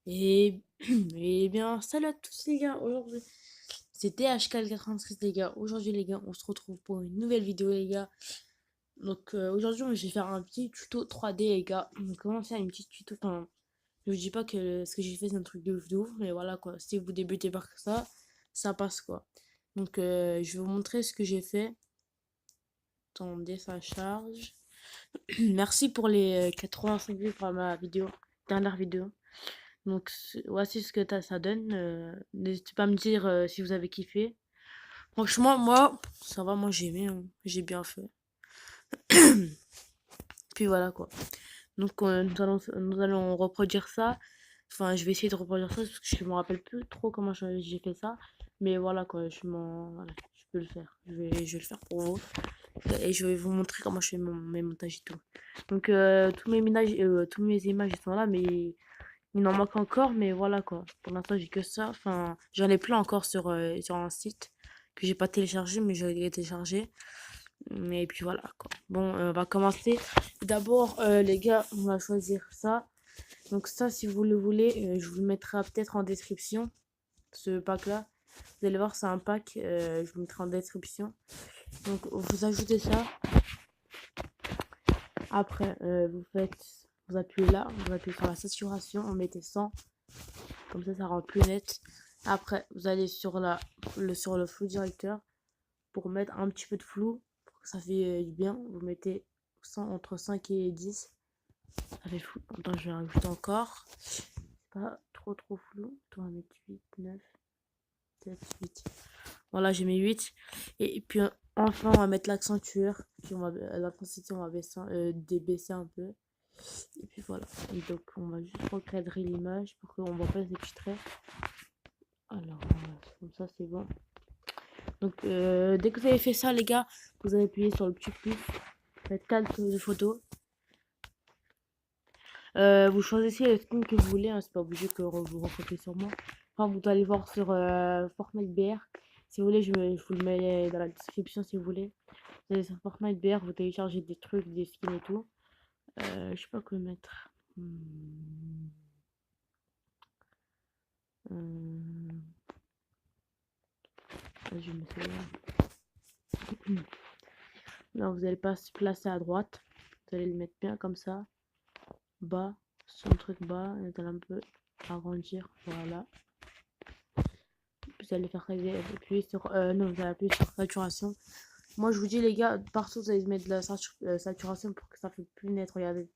Et, et bien, salut à tous les gars, aujourd'hui c'était HKL93 les gars, aujourd'hui les gars on se retrouve pour une nouvelle vidéo les gars. Donc aujourd'hui je vais faire un petit tuto 3D les gars, donc comment faire une petite tuto, enfin je vous dis pas que ce que j'ai fait c'est un truc de ouf, mais voilà quoi, si vous débutez par ça, ça passe quoi. Donc je vais vous montrer ce que j'ai fait, attendez ça charge. Merci pour les 85 vues pour ma vidéo, dernière vidéo. Donc voici ce que ça donne. N'hésitez pas à me dire si vous avez kiffé. Franchement, moi, ça va, moi j'ai aimé, hein. J'ai bien fait. Puis voilà quoi. Donc nous allons reproduire ça. Enfin, je vais essayer de reproduire ça parce que je me rappelle plus trop comment j'ai fait ça. Mais voilà quoi, voilà, je peux le faire. Je vais le faire pour vous. Et je vais vous montrer comment je fais mes montages et tout. Donc tous mes images ils sont là, mais il en manque encore, mais voilà quoi. Pour l'instant, j'ai que ça. Enfin, j'en ai plein encore sur un site que j'ai pas téléchargé, mais je l'ai téléchargé. Et puis voilà quoi. Bon, on va commencer. D'abord, les gars, on va choisir ça. Donc ça, si vous le voulez, je vous le mettrai peut-être en description. Ce pack-là. Vous allez voir, c'est un pack. Je vous le mettrai en description. Donc vous ajoutez ça. Après, vous appuyez là, vous appuyez sur la saturation, on mettez 100. Comme ça rend plus net. Après, vous allez sur le flou directeur pour mettre un petit peu de flou, pour que ça fait du bien. Vous mettez 100, entre 5 et 10. Ça fait flou. Attends, je vais rajouter encore. C'est pas trop flou. On va mettre 8, 9, 7, 8. Voilà, j'ai mis 8. Et puis enfin, on va mettre l'accentueur. Puis l'intensité, on va débaisser un peu. Et puis voilà. Et donc, on va juste recadrer l'image pour qu'on voit pas ces petits traits. Alors, comme ça, c'est bon. Donc, dès que vous avez fait ça, les gars, vous allez appuyer sur le petit plus. Faites calque de photos. Vous choisissez le skin que vous voulez. Hein, c'est pas obligé que vous recopiez sur moi. Enfin, vous allez voir sur Fortnite BR. Si vous voulez, je vous le mets dans la description si vous voulez. Vous allez sur Fortnite BR, vous téléchargez des trucs, des skins et tout. Je sais pas quoi mettre. Je vais mettre là. Là, vous allez pas se placer à droite. Vous allez le mettre bien comme ça. Bas, sur le truc bas. Et vous allez un peu agrandir. Voilà. Vous allez faire appuyer sur. Non, vous allez appuyer sur saturation. Moi, je vous dis, les gars, partout, vous allez mettre de la saturation pour que ça fait plus net. Regardez.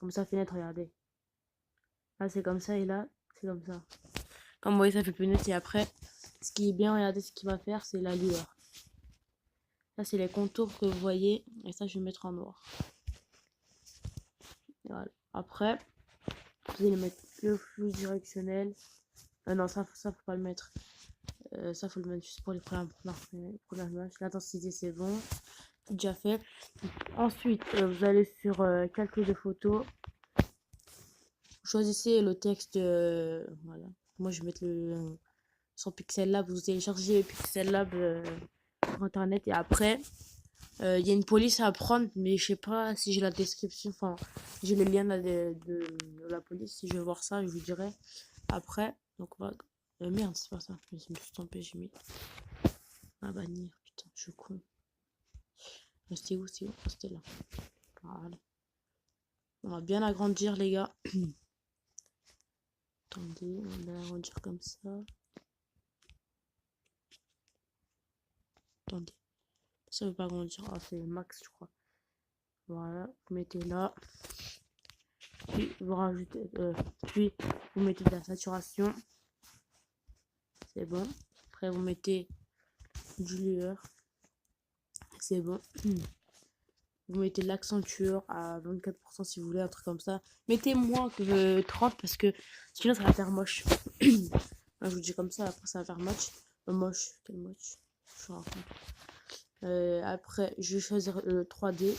Comme ça fait net, regardez. Là, c'est comme ça. Et là, c'est comme ça. Comme vous voyez, ça fait plus net. Et après, ce qui est bien, regardez, ce qu'il va faire, c'est la lueur. Là, c'est les contours que vous voyez. Et ça, je vais mettre en noir. Voilà. Après, vous allez mettre le flou directionnel. Non, ça faut pas le mettre. Ça, faut le mettre juste pour les premières images. L'intensité, c'est bon. C'est déjà fait. Ensuite, vous allez sur calcul de photos. Choisissez le texte. Voilà. Moi, je vais mettre sur Pixel Lab. Vous téléchargez Pixel Lab sur internet. Et après, il y a une police à prendre. Mais je sais pas si j'ai la description. Enfin, j'ai le lien de la police. Si je vais voir ça, je vous dirai après. Donc, on va. Merde, c'est pas ça. Je me suis trompé. J'ai mis. À bannir. Putain, je suis con. C'était où? C'est où? C'était là. Voilà. On va bien agrandir, les gars. Attendez, on va agrandir comme ça. Attendez. Ça veut pas agrandir. Ah, c'est max, je crois. Voilà. Vous mettez là. Puis vous rajoutez. Puis vous mettez de la saturation. C'est bon. Après, vous mettez du lueur. C'est bon. Vous mettez l'accentueur à 24% si vous voulez, un truc comme ça. Mettez moins que 30 parce que sinon ça va faire moche. Je vous dis comme ça, après ça va faire moche. Moche, quel moche. Je raconte. Après, je vais choisir le 3D.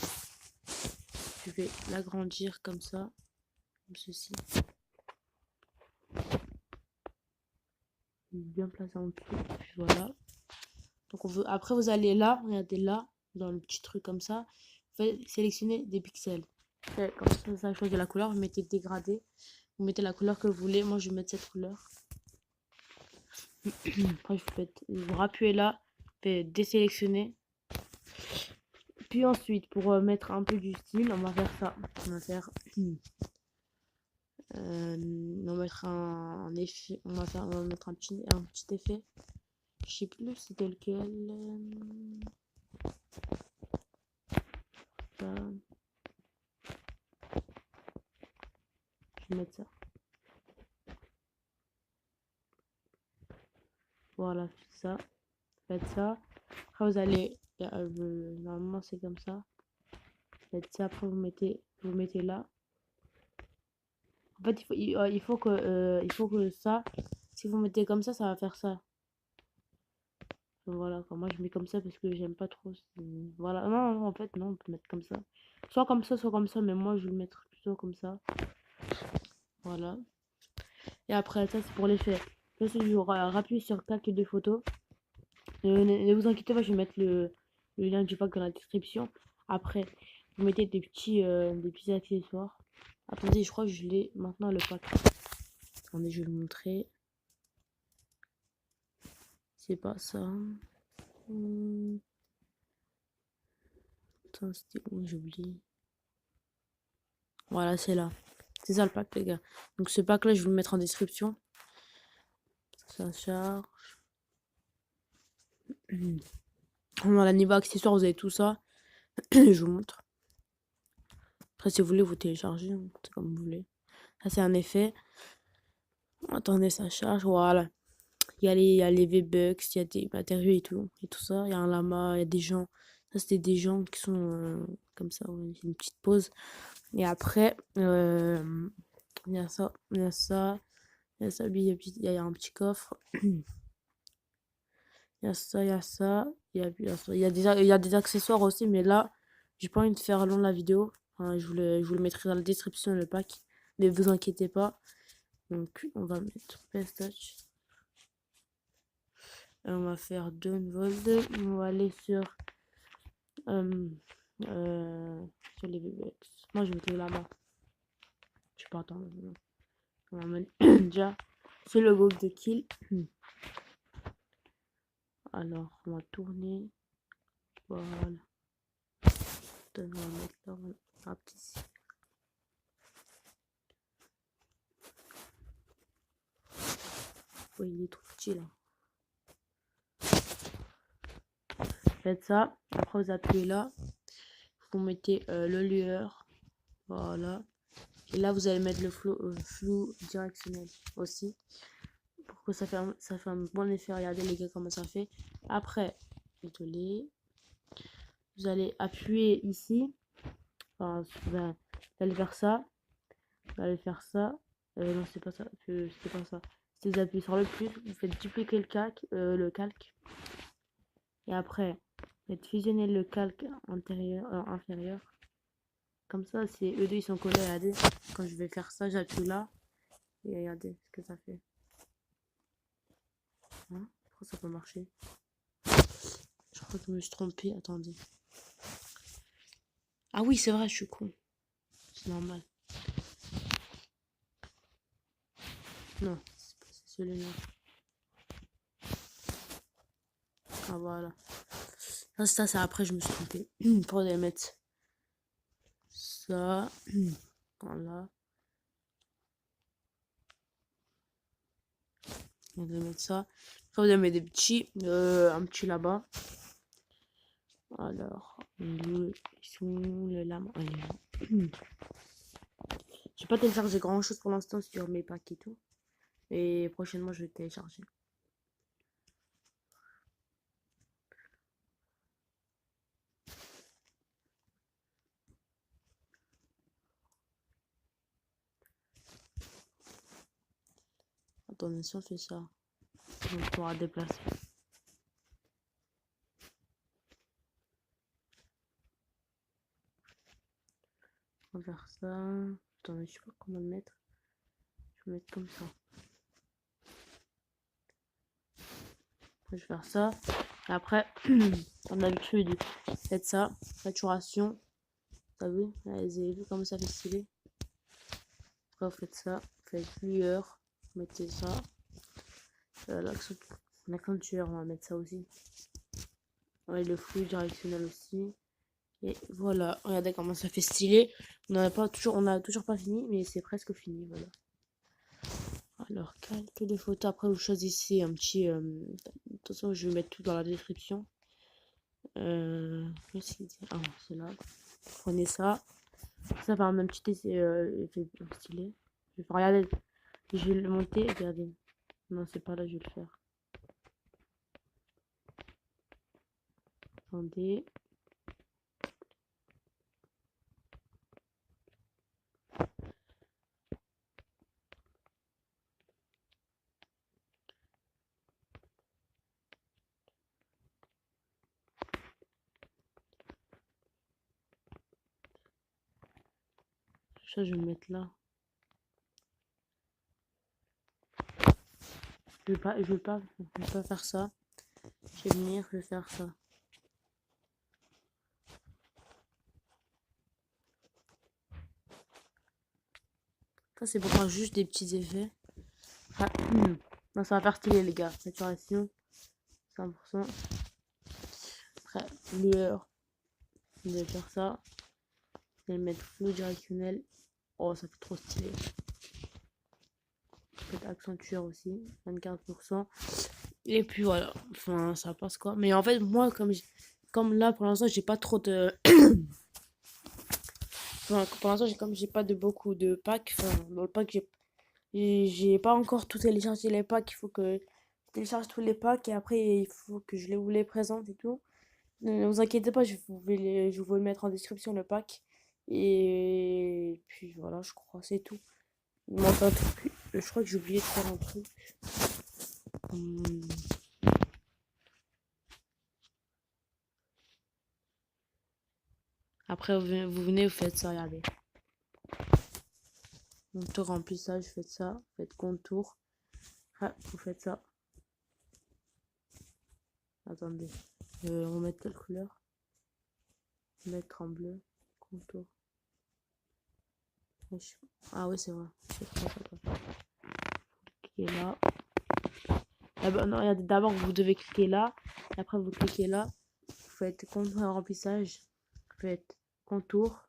Je vais l'agrandir comme ça. Comme ceci. Bien placé en dessous. Puis voilà. Donc après, vous allez là, regardez là, dans le petit truc comme ça. Vous faites sélectionner des pixels. Comme ça choisit la couleur, vous mettez dégradé. Vous mettez la couleur que vous voulez. Moi, je vais mettre cette couleur. Après, vous rappuyez là, fait désélectionner. Puis ensuite, pour mettre un peu du style, on va faire ça. On va faire... on va mettre un effet. On va mettre un petit effet. Je sais plus c'était lequel. Ça. Je vais mettre ça. Voilà, ça. Faites ça. Après, vous allez... normalement, c'est comme ça. Faites ça. Après, vous mettez là. En fait, il faut que ça... Si vous mettez comme ça va faire ça. Voilà, moi je mets comme ça parce que j'aime pas trop. Voilà, non, en fait, non, on peut mettre comme ça. Soit comme ça, mais moi je vais le mettre plutôt comme ça. Voilà. Et après, ça c'est pour l'effet. Là, c'est je rappuie sur calque de photos. Ne vous inquiétez pas, je vais mettre le lien du pack dans la description. Après, vous mettez des petits accessoires. Attendez, je crois que je l'ai maintenant le pack. Attendez, je vais le montrer. C'est pas ça. Attends, c'était où? J'ai oublié. Voilà, c'est là. C'est ça le pack, les gars. Donc ce pack là, je vais le mettre en description. Ça charge. Voilà, niveau accessoires, vous avez tout ça. Je vous montre. Après, si vous voulez, vous téléchargez. Hein, c'est comme vous voulez. Ça, c'est un effet. Attendez, ça charge. Voilà. Il y a les V-Bucks, il y a des matériaux et tout ça. Il y a un lama, il y a des gens. Ça, c'était des gens qui sont comme ça. Ouais, une petite pause. Et après, il y a ça. Il y a ça. Il y a ça. Il y a un petit coffre. Il y a ça, il y a ça. Il y a des accessoires aussi, mais là, j'ai pas envie de faire long la vidéo. Enfin, je vous le mettrai dans la description, le pack. Mais vous inquiétez pas. Donc, on va mettre Pestache. On va faire Downvold. On va aller sur les VBX. Moi, je vais mettre là-bas. Je sais pas, attends. On va mettre déjà ce logo de kill. Alors, on va tourner. Voilà. On va mettre là, un petit. Oui, il est trop petit là. Faites ça. Après, vous appuyez là. Vous mettez le lueur. Voilà. Et là, vous allez mettre le flou directionnel aussi. Pour que ça fait un bon effet. Regardez les gars comment ça fait. Après, désolé. Vous allez appuyer ici. Enfin, vous allez faire ça. Vous allez faire ça. Non, c'est pas ça. C'était pas ça. C'est vous appuyez sur le plus. Vous faites dupliquer le calque. Et après, vous faites fusionner le calque inférieur. Comme ça, c'est eux deux, ils sont collés. Regardez. Quand je vais faire ça, j'appuie là. Et regardez ce que ça fait. Hein, pourquoi ça peut marcher? Je crois que je me suis trompée. Attendez. Ah oui, c'est vrai, je suis con. C'est normal. Non, c'est celui-là. Ah voilà. Ça c'est après, je me suis trompée. Pour les mettre ça. Voilà. On va mettre ça. Après, vous allez mettre des petits. Un petit là-bas. Alors, ils sont les lames. J'ai pas téléchargé grand chose pour l'instant sur mes packs et tout. Et prochainement, je vais télécharger. Attendez, si on fait ça, on pourra déplacer. On va faire ça. Attendez, je sais pas comment le mettre. Je vais mettre comme ça. Je vais faire ça. Et après, comme d'habitude, faites ça. Saturation. T'as vu? Vous avez vu comment ça fait stylé? Après, vous faites ça. faites lueur, mettez ça. L'accentueur, on va mettre ça aussi. Ouais, le flou directionnel aussi. Et voilà, regardez comment ça fait stylé. On a toujours pas fini, mais c'est presque fini, voilà. Alors, quelques des photos. Après, vous choisissez un petit... de toute façon, je vais mettre tout dans la description. Qu'est-ce qu'il dit? Ah, c'est là. Prenez ça. Ça fait un même petit effet stylé. Je vais regarder. Je vais le monter. Regardez. Non, c'est pas là, je vais le faire. Attendez. Ça, je vais le mettre là. Je vais pas faire ça. Je vais venir, je vais faire ça. Ça, c'est pour faire juste des petits effets. Ah, non, ça va faire stylé, les gars. Saturation, 100%. Après, lueur. Je vais faire ça. Je vais mettre flou directionnel. Oh, ça fait trop stylé. Peut-être accentueur aussi, 24%. Et puis voilà. Enfin, ça passe quoi. Mais en fait, moi, comme là, pour l'instant, j'ai pas trop de... Enfin, pour l'instant, j'ai pas de beaucoup de packs. Enfin, dans le pack, j'ai pas encore tout téléchargé les packs. Il faut que je télécharge tous les packs et après, il faut que vous les présente et tout. Ne vous inquiétez pas, je vais vous le mettre en description le pack. Et puis voilà, je crois, c'est tout. Il manque un truc. Je crois que j'ai oublié de faire un truc. Après, vous venez, vous faites ça, regardez. Contour, remplissage, faites ça. Faites contour. Ah, vous faites ça. Attendez. On va mettre quelle couleur? Mettre en bleu. Contour. Ah oui, c'est vrai. Cliquez là. Non, regardez, d'abord vous devez cliquer là. Et après vous cliquez là. Vous faites contour et remplissage. Vous faites contour.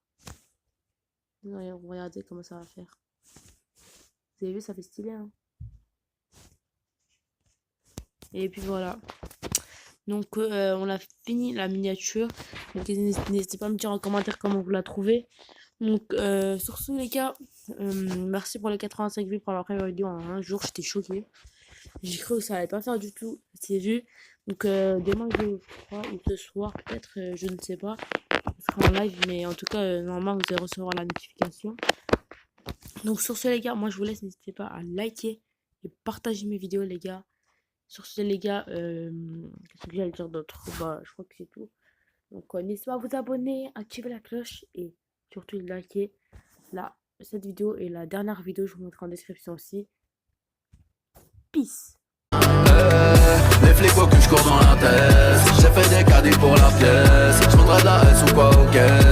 Regardez comment ça va faire. Vous avez vu, ça fait stylé, hein. Et puis voilà. Donc on a fini la miniature. Donc n'hésitez pas à me dire en commentaire comment vous la trouvez. Donc sur ce les gars, merci pour les 85 vues pour la première vidéo en un jour. J'étais choquée. J'ai cru que ça allait pas faire du tout ces vues. Donc demain je crois, ou ce soir peut-être, je ne sais pas. Ce sera en live, mais en tout cas normalement vous allez recevoir la notification. Donc sur ce les gars, moi je vous laisse, n'hésitez pas à liker et partager mes vidéos les gars. Sur ce les gars, qu'est-ce que j'allais dire d'autre? Bah je crois que c'est tout. Donc n'hésitez pas à vous abonner, activer la cloche et surtout liker cette vidéo et la dernière vidéo, je vous mettrai en description aussi. Peace. Les flics faut que je cours dans la tête. J'ai fait des caddies pour la pièce. Je voudrais de la S ou quoi, ok.